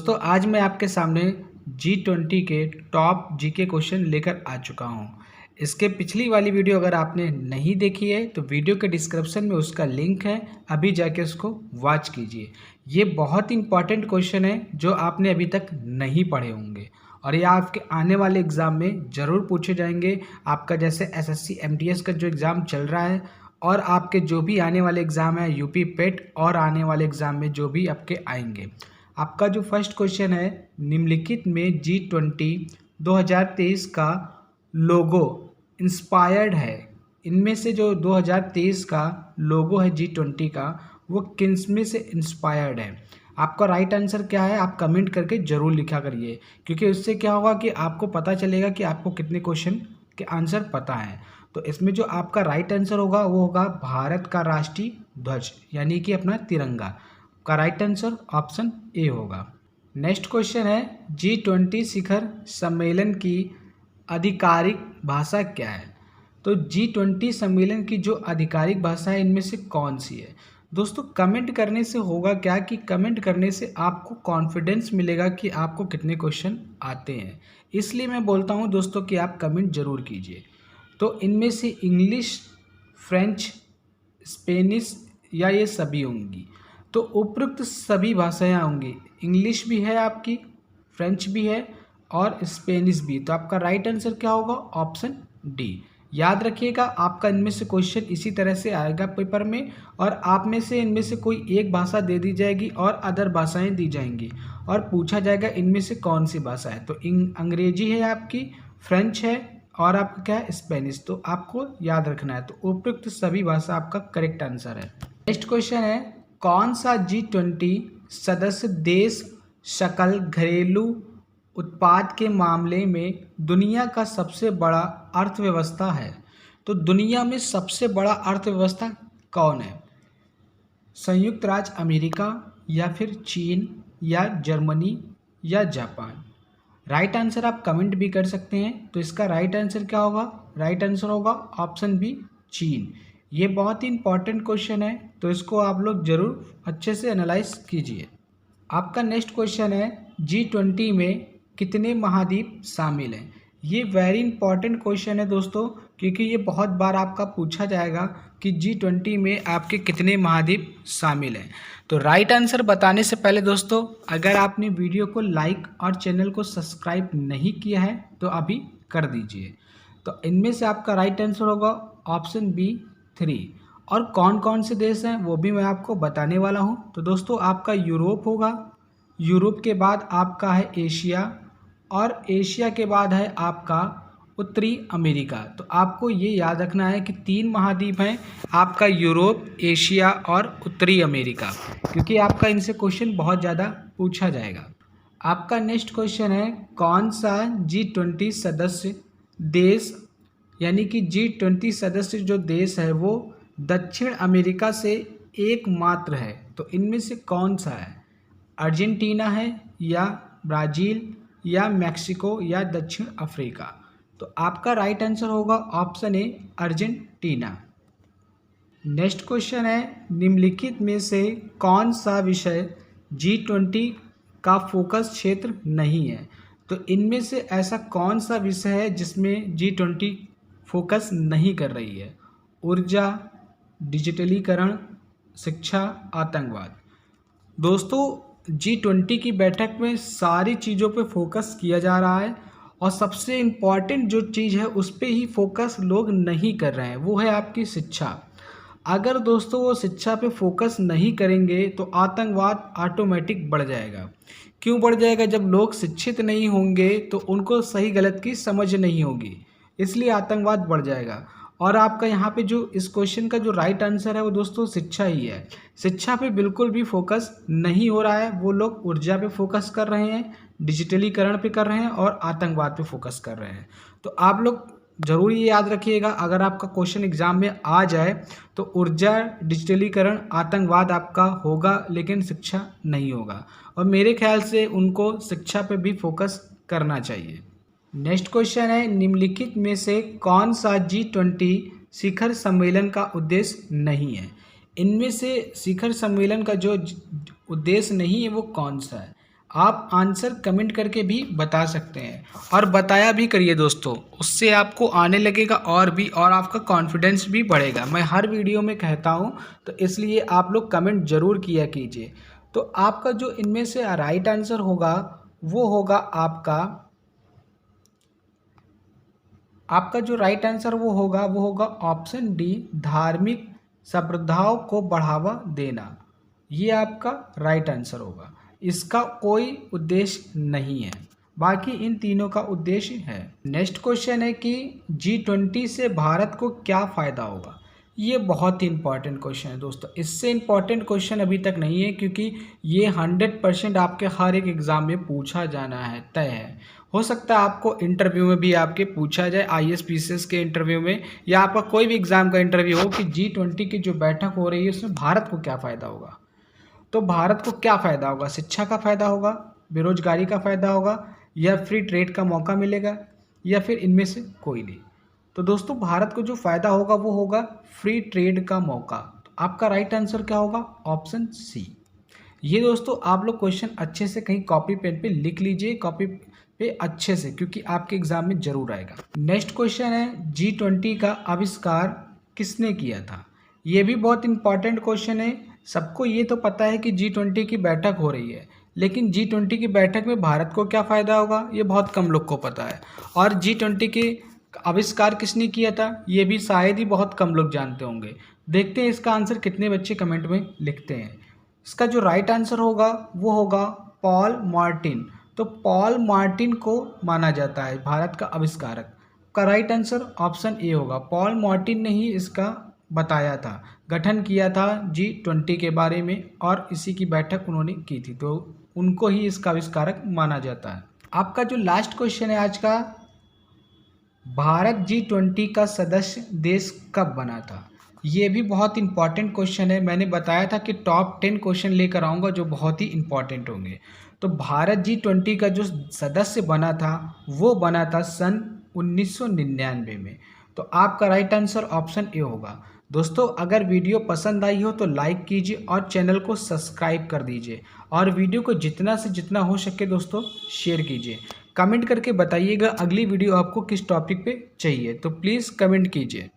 दोस्तों आज मैं आपके सामने G20 के टॉप जीके क्वेश्चन लेकर आ चुका हूं। इसके पिछली वाली वीडियो अगर आपने नहीं देखी है तो वीडियो के डिस्क्रिप्शन में उसका लिंक है, अभी जाके उसको वॉच कीजिए। ये बहुत इंपॉर्टेंट क्वेश्चन है जो आपने अभी तक नहीं पढ़े होंगे और ये आपके आने वाले एग्ज़ाम में ज़रूर पूछे जाएंगे। आपका जैसे SSC MTS का जो एग्ज़ाम चल रहा है और आपके जो भी आने वाले एग्ज़ाम है यूपी पेट और आने वाले एग्ज़ाम में जो भी आपके आएंगे। आपका जो फर्स्ट क्वेश्चन है, निम्नलिखित में G20 2023 का लोगो इंस्पायर्ड है। इनमें से जो 2023 का लोगो है G20 का वो किस में से इंस्पायर्ड है? आपका राइट आंसर क्या है आप कमेंट करके ज़रूर लिखा करिए, क्योंकि उससे क्या होगा कि आपको पता चलेगा कि आपको कितने क्वेश्चन के आंसर पता है। तो इसमें जो आपका राइट आंसर होगा वो होगा भारत का राष्ट्रीय ध्वज यानी कि अपना तिरंगा का राइट आंसर ऑप्शन ए होगा। नेक्स्ट क्वेश्चन है, G20 शिखर सम्मेलन की आधिकारिक भाषा क्या है? तो G20 सम्मेलन की जो आधिकारिक भाषा है इनमें से कौन सी है? दोस्तों कमेंट करने से होगा क्या कि कमेंट करने से आपको कॉन्फिडेंस मिलेगा कि आपको कितने क्वेश्चन आते हैं, इसलिए मैं बोलता हूं दोस्तों कि आप कमेंट ज़रूर कीजिए। तो इनमें से इंग्लिश, फ्रेंच, स्पेनिश या ये सभी होंगी? तो उपयुक्त सभी भाषाएं होंगी, इंग्लिश भी है आपकी, फ्रेंच भी है और स्पेनिश भी। तो आपका राइट आंसर क्या होगा? Option D. याद रखिएगा आपका इनमें से क्वेश्चन इसी तरह से आएगा पेपर में और आप में से इनमें से कोई एक भाषा दे दी जाएगी और अदर भाषाएं दी जाएंगी और पूछा जाएगा इनमें से कौन सी भाषा है। तो अंग्रेजी है आपकी, फ्रेंच है और आपका क्या है? स्पेनिश। तो आपको याद रखना है। तो उपयुक्त सभी भाषा आपका करेक्ट आंसर है। नेक्स्ट क्वेश्चन है, कौन सा G20 सदस्य देश सकल घरेलू उत्पाद के मामले में दुनिया का सबसे बड़ा अर्थव्यवस्था है? तो दुनिया में सबसे बड़ा अर्थव्यवस्था कौन है? संयुक्त राज्य अमेरिका या फिर चीन या जर्मनी या जापान? राइट आंसर आप कमेंट भी कर सकते हैं। तो इसका राइट आंसर क्या होगा? राइट आंसर होगा ऑप्शन बी, चीन। ये बहुत ही इंपॉर्टेंट क्वेश्चन है, तो इसको आप लोग ज़रूर अच्छे से एनालाइज कीजिए। आपका नेक्स्ट क्वेश्चन है, G20 में कितने महाद्वीप शामिल हैं? ये वेरी इंपॉर्टेंट क्वेश्चन है दोस्तों, क्योंकि ये बहुत बार आपका पूछा जाएगा कि G20 में आपके कितने महाद्वीप शामिल हैं। तो राइट आंसर बताने से पहले दोस्तों अगर आपने वीडियो को लाइक और चैनल को सब्सक्राइब नहीं किया है तो अभी कर दीजिए। तो इनमें से आपका राइट आंसर होगा ऑप्शन बी, 3। और कौन कौन से देश हैं वो भी मैं आपको बताने वाला हूं। तो दोस्तों आपका यूरोप होगा, यूरोप के बाद आपका है एशिया और एशिया के बाद है आपका उत्तरी अमेरिका। तो आपको ये याद रखना है कि 3 महाद्वीप हैं आपका, यूरोप, एशिया और उत्तरी अमेरिका, क्योंकि आपका इनसे क्वेश्चन बहुत ज़्यादा पूछा जाएगा। आपका नेक्स्ट क्वेश्चन है, कौन सा G20 सदस्य देश यानी कि G20 सदस्य जो देश है वो दक्षिण अमेरिका से एकमात्र है? तो इनमें से कौन सा है? अर्जेंटीना है या ब्राज़ील या मैक्सिको या दक्षिण अफ्रीका? तो आपका राइट आंसर होगा option A, Argentina. Next question है, निम्नलिखित में से कौन सा विषय G20 का फोकस क्षेत्र नहीं है? तो इनमें से ऐसा कौन सा विषय है जिसमें G20 फोकस नहीं कर रही है? ऊर्जा, डिजिटलीकरण, शिक्षा, आतंकवाद? दोस्तों G20 की बैठक में सारी चीज़ों पे फोकस किया जा रहा है और सबसे इम्पॉर्टेंट जो चीज़ है उस पे ही फोकस लोग नहीं कर रहे हैं, वो है आपकी शिक्षा। अगर दोस्तों वो शिक्षा पे फोकस नहीं करेंगे तो आतंकवाद ऑटोमेटिक बढ़ जाएगा। क्यों बढ़ जाएगा? जब लोग शिक्षित नहीं होंगे तो उनको सही गलत की समझ नहीं होगी, इसलिए आतंकवाद बढ़ जाएगा। और आपका यहाँ पे जो इस क्वेश्चन का जो राइट आंसर है वो दोस्तों शिक्षा ही है। शिक्षा पे बिल्कुल भी फोकस नहीं हो रहा है, वो लोग ऊर्जा पे फोकस कर रहे हैं, डिजिटलीकरण पे कर रहे हैं और आतंकवाद पे फोकस कर रहे हैं। तो आप लोग ज़रूर ये याद रखिएगा, अगर आपका क्वेश्चन एग्जाम में आ जाए तो ऊर्जा, डिजिटलीकरण, आतंकवाद आपका होगा लेकिन शिक्षा नहीं होगा। और मेरे ख्याल से उनको शिक्षा पे भी फोकस करना चाहिए। नेक्स्ट क्वेश्चन है, निम्नलिखित में से कौन सा G20 शिखर सम्मेलन का उद्देश्य नहीं है? इनमें से शिखर सम्मेलन का जो उद्देश्य नहीं है वो कौन सा है? आप आंसर कमेंट करके भी बता सकते हैं और बताया भी करिए दोस्तों, उससे आपको आने लगेगा और आपका कॉन्फिडेंस भी बढ़ेगा। मैं हर वीडियो में कहता हूँ, तो इसलिए आप लोग कमेंट ज़रूर किया कीजिए। तो आपका जो इनमें से राइट आंसर होगा वो होगा आपका जो राइट आंसर वो होगा ऑप्शन डी, धार्मिक संप्रदायों को बढ़ावा देना। ये आपका राइट आंसर होगा। इसका कोई उद्देश्य नहीं है, बाकी इन तीनों का उद्देश्य है। नेक्स्ट क्वेश्चन है कि G20 से भारत को क्या फ़ायदा होगा। ये बहुत ही इंपॉर्टेंट क्वेश्चन है दोस्तों। इससे इंपॉर्टेंट क्वेश्चन अभी तक नहीं है, क्योंकि ये 100% आपके हर एक एग्ज़ाम में पूछा जाना है, तय है। हो सकता है आपको इंटरव्यू में भी आपके पूछा जाए, IAS PCS के इंटरव्यू में, या आपका कोई भी एग्ज़ाम का इंटरव्यू हो कि G20 की जो बैठक हो रही है उसमें भारत को क्या फ़ायदा होगा। तो भारत को क्या फ़ायदा होगा, शिक्षा का फ़ायदा होगा, बेरोजगारी का फ़ायदा होगा, या फ्री ट्रेड का मौका मिलेगा, या फिर इनमें से कोई नहीं। तो दोस्तों भारत को जो फ़ायदा होगा वो होगा फ्री ट्रेड का मौका। तो आपका राइट आंसर क्या होगा, ऑप्शन सी। ये दोस्तों आप लोग क्वेश्चन अच्छे से कहीं कॉपी पेन पे लिख लीजिए, कॉपी पे अच्छे से, क्योंकि आपके एग्जाम में जरूर आएगा। नेक्स्ट क्वेश्चन है G20 का आविष्कार किसने किया था। ये भी बहुत इंपॉर्टेंट क्वेश्चन है। सबको ये तो पता है कि G20 की बैठक हो रही है, लेकिन G20 की बैठक में भारत को क्या फ़ायदा होगा ये बहुत कम लोग को पता है। और G20 के आविष्कार किसने किया था ये भी शायद ही बहुत कम लोग जानते होंगे। देखते हैं इसका आंसर कितने बच्चे कमेंट में लिखते हैं। इसका जो राइट आंसर होगा वो होगा पॉल मार्टिन। तो पॉल मार्टिन को माना जाता है भारत का आविष्कारक। का राइट आंसर ऑप्शन ए होगा। पॉल मार्टिन ने ही इसका बताया था, गठन किया था G20 के बारे में, और इसी की बैठक उन्होंने की थी, तो उनको ही इसका आविष्कारक माना जाता है। आपका जो लास्ट क्वेश्चन है आज का, भारत G20 का सदस्य देश कब बना था। ये भी बहुत इंपॉर्टेंट क्वेश्चन है। मैंने बताया था कि टॉप 10 क्वेश्चन लेकर आऊँगा जो बहुत ही इंपॉर्टेंट होंगे। तो भारत G20 का जो सदस्य बना था वो बना था सन 1999 में। तो आपका राइट आंसर ऑप्शन ए होगा। दोस्तों अगर वीडियो पसंद आई हो तो लाइक कीजिए और चैनल को सब्सक्राइब कर दीजिए, और वीडियो को जितना से जितना हो सके दोस्तों शेयर कीजिए। कमेंट करके बताइएगा अगली वीडियो आपको किस टॉपिक पे चाहिए, तो प्लीज़ कमेंट कीजिए।